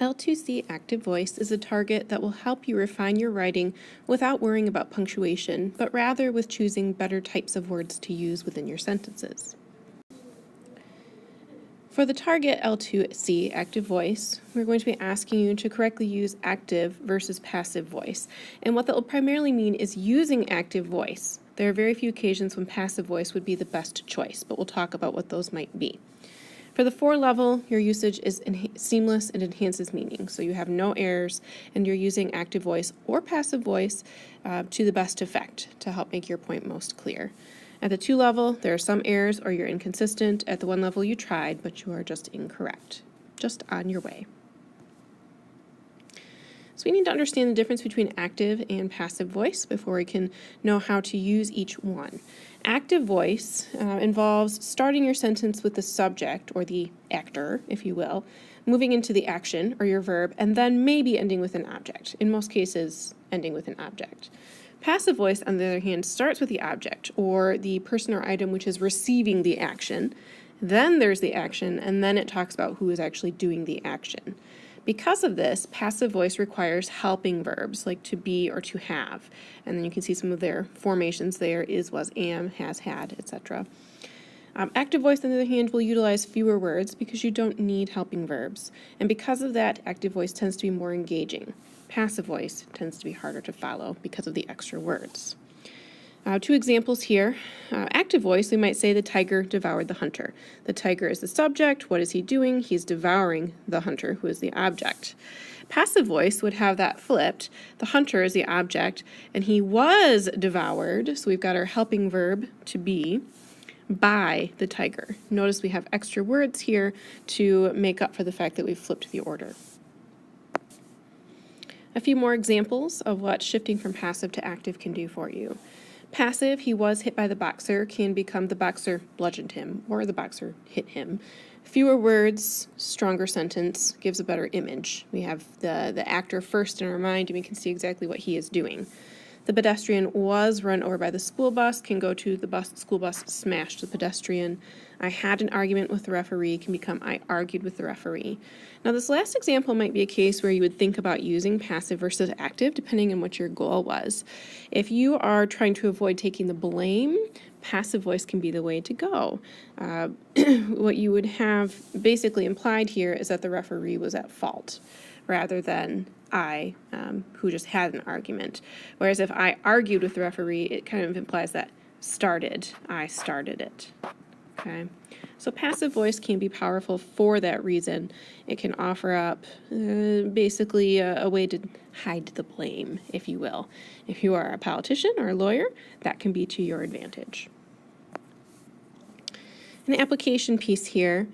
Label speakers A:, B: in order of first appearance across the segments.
A: L2c Active Voice is a target that will help you refine your writing without worrying about punctuation, but rather with choosing better types of words to use within your sentences. For the target L2c Active Voice, we're going to be asking you to correctly use active versus passive voice. And what that will primarily mean is using active voice. There are very few occasions when passive voice would be the best choice, but we'll talk about what those might be. For the 4 level, your usage is seamless and enhances meaning, so you have no errors, and you're using active voice or passive voice to the best effect to help make your point most clear. At the 2 level, there are some errors or you're inconsistent. At the 1 level, you tried, but you are just incorrect. Just on your way. So we need to understand the difference between active and passive voice before we can know how to use each one. Active voice involves starting your sentence with the subject, or the actor, if you will, moving into the action, or your verb, and then maybe ending with an object. In most cases, ending with an object. Passive voice, on the other hand, starts with the object, or the person or item which is receiving the action. Then there's the action, and then it talks about who is actually doing the action. Because of this, passive voice requires helping verbs like to be or to have. And then you can see some of their formations there: is, was, am, has, had, etc. Active voice, on the other hand, will utilize fewer words because you don't need helping verbs. And because of that, active voice tends to be more engaging. Passive voice tends to be harder to follow because of the extra words. 2 examples here. Active voice, we might say the tiger devoured the hunter. The tiger is the subject. What is he doing? He's devouring the hunter, who is the object. Passive voice would have that flipped. The hunter is the object, and he was devoured, so we've got our helping verb to be, by the tiger. Notice we have extra words here to make up for the fact that we've flipped the order. A few more examples of what shifting from passive to active can do for you. Passive, he was hit by the boxer, can become the boxer bludgeoned him, or the boxer hit him. Fewer words, stronger sentence, gives a better image. We have the actor first in our mind, and we can see exactly what he is doing. The pedestrian was run over by the school bus, can go to the school bus smashed the pedestrian. I had an argument with the referee can become I argued with the referee. Now this last example might be a case where you would think about using passive versus active depending on what your goal was. If you are trying to avoid taking the blame, passive voice can be the way to go. What you would have basically implied here is that the referee was at fault, rather than I, who just had an argument. Whereas if I argued with the referee, it kind of implies that I started it. Okay, so passive voice can be powerful for that reason. It can offer up basically a way to hide the blame, if you will. If you are a politician or a lawyer, that can be to your advantage. An application piece here.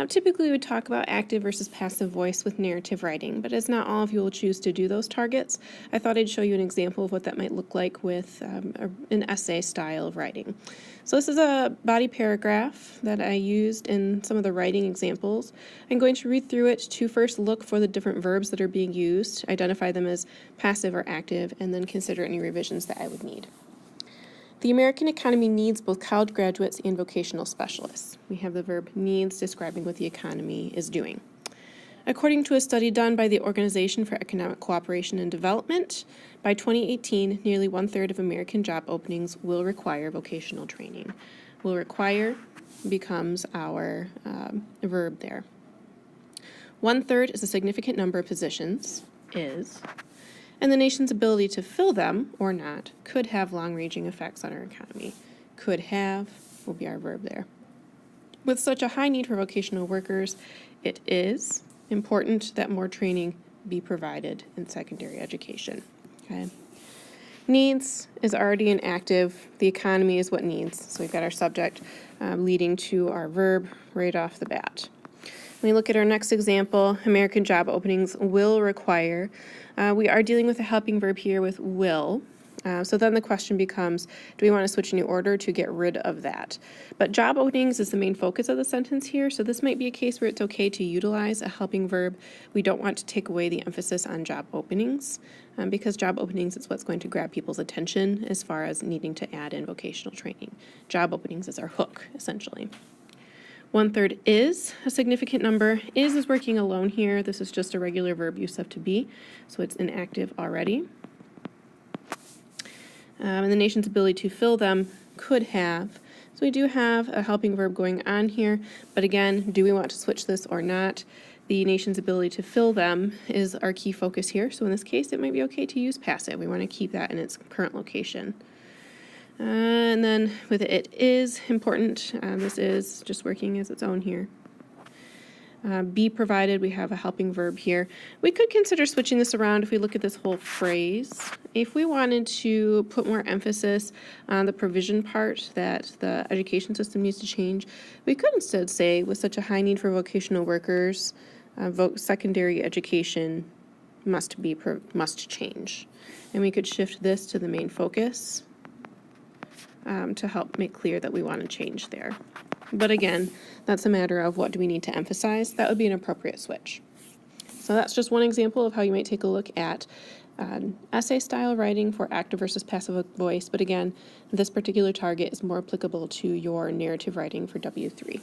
A: Typically we would talk about active versus passive voice with narrative writing, but as not all of you will choose to do those targets, I thought I'd show you an example of what that might look like with an essay style of writing. So this is a body paragraph that I used in some of the writing examples. I'm going to read through it to first look for the different verbs that are being used, identify them as passive or active, and then consider any revisions that I would need. The American economy needs both college graduates and vocational specialists. We have the verb needs describing what the economy is doing. According to a study done by the Organization for Economic Cooperation and Development, by 2018, nearly 1/3 of American job openings will require vocational training. Will require becomes our verb there. 1/3 is a significant number of positions, and the nation's ability to fill them, or not, could have long-ranging effects on our economy. Could have will be our verb there. With such a high need for vocational workers, it is important that more training be provided in secondary education. Okay. Needs is already an active. The economy is what needs. So we've got our subject leading to our verb right off the bat. When we look at our next example, American job openings will require. We are dealing with a helping verb here with will. So then the question becomes, do we want to switch a new order to get rid of that? But job openings is the main focus of the sentence here, so this might be a case where it's okay to utilize a helping verb. We don't want to take away the emphasis on job openings, because job openings is what's going to grab people's attention as far as needing to add in vocational training. Job openings is our hook, essentially. 1/3 is a significant number. Is working alone here. This is just a regular verb use of to be, so it's inactive already. And the nation's ability to fill them could have. So we do have a helping verb going on here, but again, do we want to switch this or not? The nation's ability to fill them is our key focus here, so in this case, it might be okay to use passive. We want to keep that in its current location. And then with it is important. This is just working as its own here. Be provided, we have a helping verb here. We could consider switching this around if we look at this whole phrase. If we wanted to put more emphasis on the provision part that the education system needs to change, we could instead say, with such a high need for vocational workers, secondary education must change. And we could shift this to the main focus to help make clear that we want to change there. But again, that's a matter of what do we need to emphasize. That would be an appropriate switch. So that's just one example of how you might take a look at essay style writing for active versus passive voice. But again, this particular target is more applicable to your narrative writing for W3.